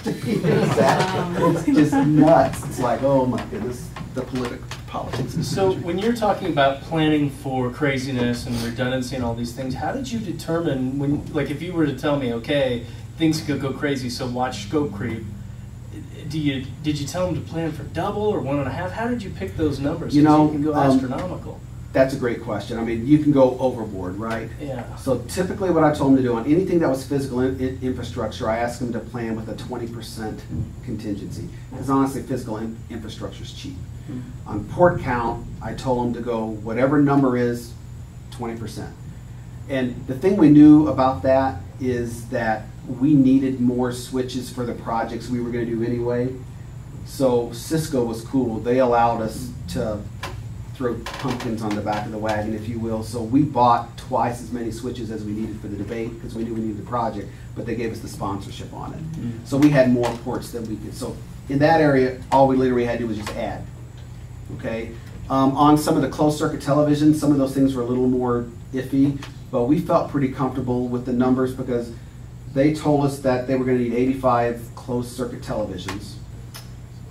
Exactly. It's just nuts. It's like, oh my goodness, the politics. So when you're talking about planning for craziness and redundancy and all these things, how did you determine when, like if you were to tell me, okay, things could go crazy, so watch scope creep, did you tell them to plan for double or 1.5? How did you pick those numbers? You know, you can go astronomical. That's a great question. I mean, you can go overboard, right? Yeah. So typically what I told them to do on anything that was physical infrastructure, I asked them to plan with a 20% contingency. Because honestly, physical infrastructure is cheap. On port count, I told them to go whatever number is, 20%. And the thing we knew about that is that we needed more switches for the projects we were going to do anyway. So Cisco was cool. They allowed us to throw pumpkins on the back of the wagon, if you will. So we bought twice as many switches as we needed for the debate because we knew we needed the project, but they gave us the sponsorship on it. So we had more ports than we could. So in that area, all we literally had to do was just add. Okay. On some of the closed circuit television, some of those things were a little more iffy, but we felt pretty comfortable with the numbers because they told us that they were going to need 85 closed circuit televisions.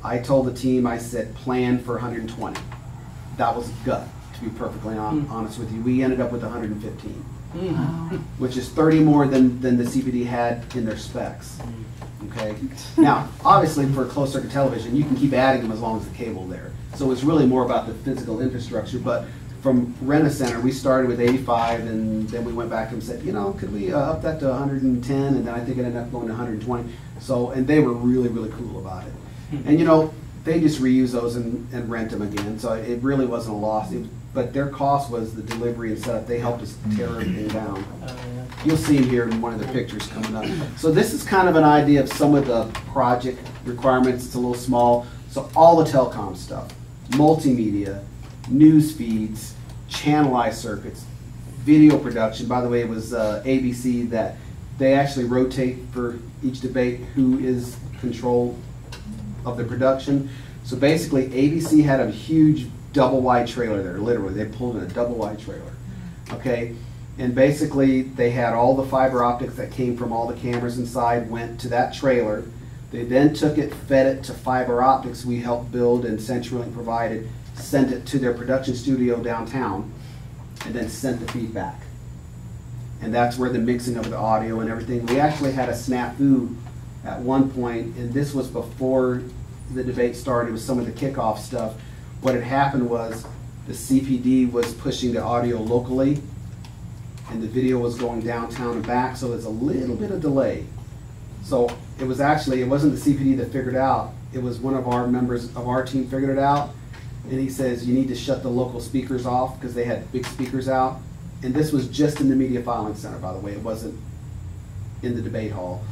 I told the team, I said, plan for 120. That was gut, to be perfectly honest with you. We ended up with 115, which is 30 more than the CPD had in their specs. Okay. Now, obviously, for closed circuit television, you can keep adding them as long as the cable there. So it's really more about the physical infrastructure. But from Rent-A-Center, we started with 85, and then we went back and said, you know, could we up that to 110? And then I think it ended up going to 120. So, and they were really, really cool about it. And you know, they just reuse those and rent them again. So it really wasn't a loss. But their cost was the delivery and setup. They helped us tear everything down. You'll see them here in one of the pictures coming up. So this is kind of an idea of some of the project requirements. It's a little small. So all the telecom stuff, multimedia, news feeds, channelized circuits, video production. By the way, it was ABC that they actually rotate for each debate who is control of the production. So basically ABC had a huge double wide trailer there, literally. They pulled in a double wide trailer. Okay? And basically they had all the fiber optics that came from all the cameras inside went to that trailer. They then took it, fed it to fiber optics we helped build and CenturyLink provided, sent it to their production studio downtown, and then sent the feed back. And that's where the mixing of the audio and everything. We actually had a snafu at one point, and this was before the debate started with some of the kickoff stuff. What had happened was the CPD was pushing the audio locally, and the video was going downtown and back, so there's a little bit of delay. So it was actually, it wasn't the CPD that figured it out, it was one of our members of our team figured it out, and he says, you need to shut the local speakers off because they had big speakers out. And this was just in the media filing center, by the way, it wasn't in the debate hall,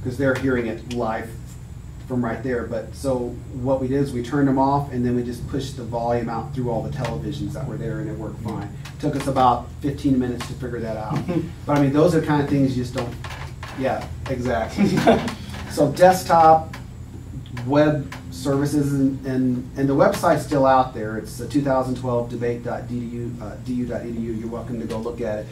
because they're hearing it live from right there. But so what we did is we turned them off, and then we just pushed the volume out through all the televisions that were there, and it worked fine. It took us about 15 minutes to figure that out. But I mean, those are the kind of things you just don't, yeah, exactly. So desktop, web services, and the website's still out there. It's 2012 debate.du.edu. You're welcome to go look at it.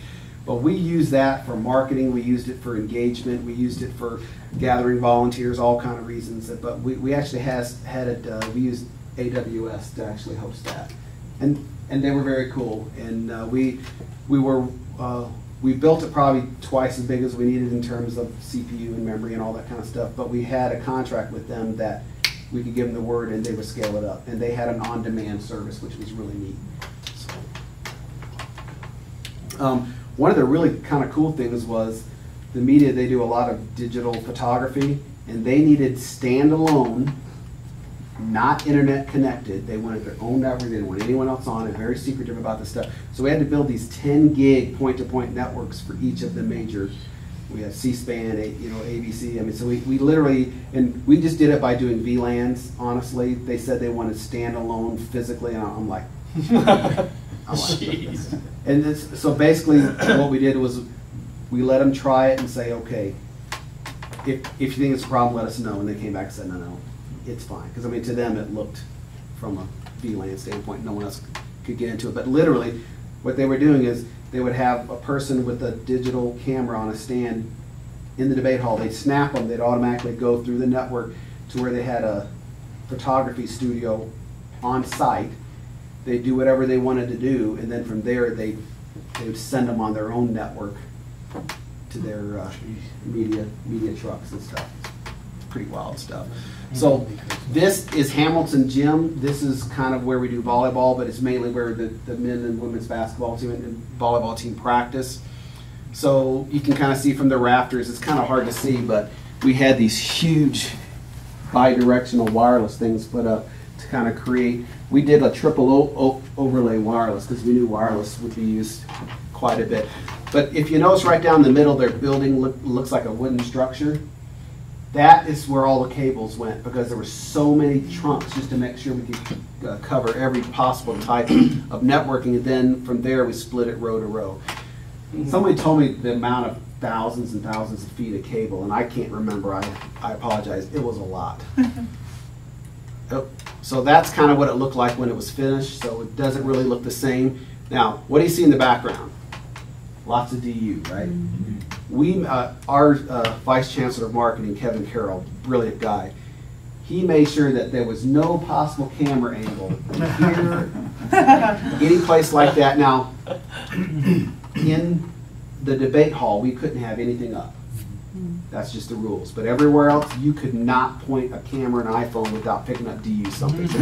But we use that for marketing, we used it for engagement, we used it for gathering volunteers, all kind of reasons. But we actually had it, we used AWS to actually host that. And they were very cool. And we built it probably twice as big as we needed in terms of CPU and memory and all that kind of stuff. But we had a contract with them that we could give them the word and they would scale it up. And they had an on-demand service, which was really neat. So, one of the really kind of cool things was the media, they do a lot of digital photography, and they needed standalone, not internet connected. They wanted their own network, they didn't want anyone else on it, very secretive about this stuff. So we had to build these 10 gig point-to-point networks for each of the major, we have C-SPAN, ABC, I mean, so we literally, and we just did it by doing VLANs, honestly. They said they wanted standalone physically, and I'm like, Jeez. And this, so basically what we did was we let them try it and say, okay, if you think it's a problem, let us know. And they came back and said, no, it's fine. Because I mean, to them it looked, from a VLAN standpoint, no one else could get into it. But literally what they were doing is they would have a person with a digital camera on a stand in the debate hall. They'd snap them, they'd automatically go through the network to where they had a photography studio on site. They'd do whatever they wanted to do, and then from there they would send them on their own network to their media trucks and stuff. Pretty wild stuff. So this is Hamilton Gym. This is kind of where we do volleyball, but it's mainly where the men and women's basketball team and volleyball team practice. So you can kind of see from the rafters, it's kind of hard to see, but we had these huge bi-directional wireless things put up to kind of create. We did a triple overlay wireless because we knew wireless would be used quite a bit. But if you notice right down the middle, their building looks like a wooden structure. That is where all the cables went because there were so many trunks just to make sure we could cover every possible type of networking. And then from there, we split it row to row. Somebody told me the amount of thousands and thousands of feet of cable, and I can't remember. I apologize. It was a lot. So that's kind of what it looked like when it was finished. So it doesn't really look the same. Now, what do you see in the background? Lots of DU, right? We, our Vice Chancellor of Marketing, Kevin Carroll, brilliant guy, he made sure that there was no possible camera angle here, any place like that. Now, in the debate hall, we couldn't have anything up. That's just the rules. But everywhere else, you could not point a camera and iPhone without picking up DU something. So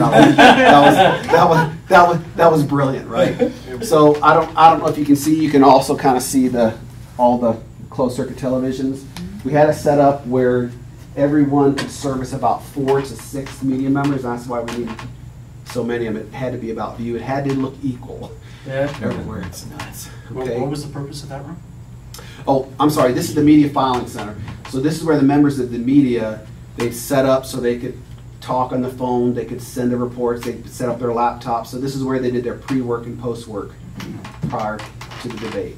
that was brilliant, right? So I don't know if you can see. You can also kind of see all the closed circuit televisions. We had a setup where everyone could service about 4 to 6 media members. That's why we needed so many of them. It had to be about view. It had to look equal. Yeah. Everywhere. It's nuts. Okay. What was the purpose of that room? Oh, I'm sorry. This is the media filing center. So this is where the members of the media, they set up so they could talk on the phone, they could send the reports, they could set up their laptops. So this is where they did their pre-work and post-work prior to the debate.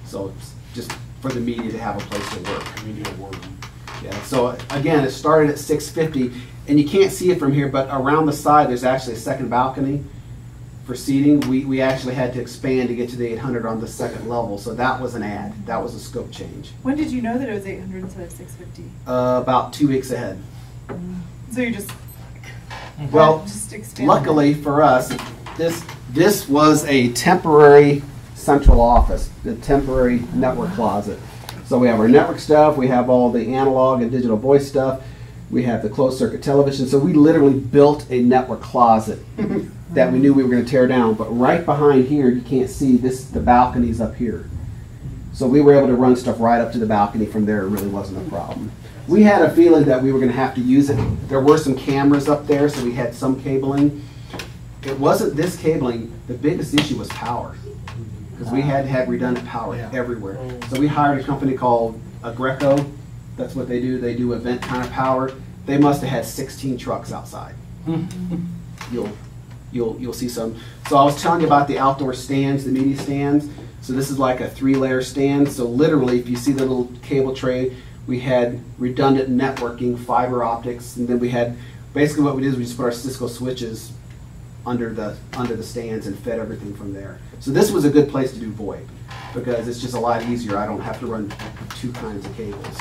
So it's just for the media to have a place to work. Media work. Yeah. So again, it started at 650, and you can't see it from here, but around the side there's actually a second balcony for seating. We actually had to expand to get to the 800 on the second level, so that was an add. That was a scope change. When did you know that it was 800 instead of 650? About 2 weeks ahead. So you just luckily for us, this was a temporary central office, the temporary network closet. So we have our network stuff, we have all the analog and digital voice stuff, we have the closed circuit television. So we literally built a network closet that we knew we were going to tear down. But right behind here, you can't see this, the balcony's up here. So we were able to run stuff right up to the balcony from there. It really wasn't a problem. We had a feeling that we were going to have to use it. There were some cameras up there, so we had some cabling. It wasn't this cabling. The biggest issue was power, because we had to have redundant power everywhere. So we hired a company called Greco. That's what they do. They do event kind of power. They must have had 16 trucks outside. You'll see some. So I was telling you about the outdoor stands, the media stands. So this is like a 3-layer stand. So literally, if you see the little cable tray, we had redundant networking, fiber optics, and then we had, basically what we did is we just put our Cisco switches under the stands and fed everything from there. So this was a good place to do VoIP because it's just a lot easier. I don't have to run 2 kinds of cables.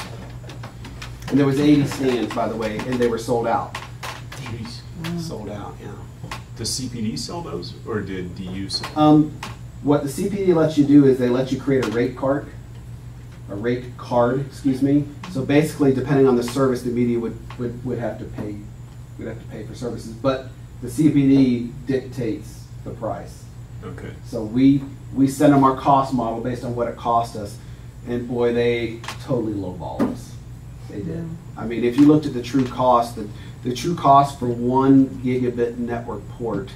And there was 80 stands, by the way, and they were sold out. Jeez. Sold out, yeah. Does CPD sell those, or did DU sell? What the CPD lets you do is they let you create a rate card, excuse me. So basically, depending on the service, the media would have to pay. We'd have to pay for services, but the CPD dictates the price. Okay. So we send them our cost model based on what it cost us, and boy, they totally lowballed us. They did. I mean, if you looked at the true cost, the true cost for 1 gigabit network port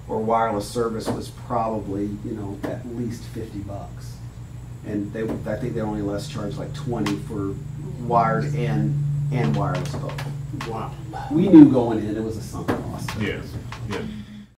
or wireless service was probably, you know, at least $50. And I think they only let us charge like 20 for wired and wireless both. Wow. We knew going in it was a sunk cost. Yeah. Yeah.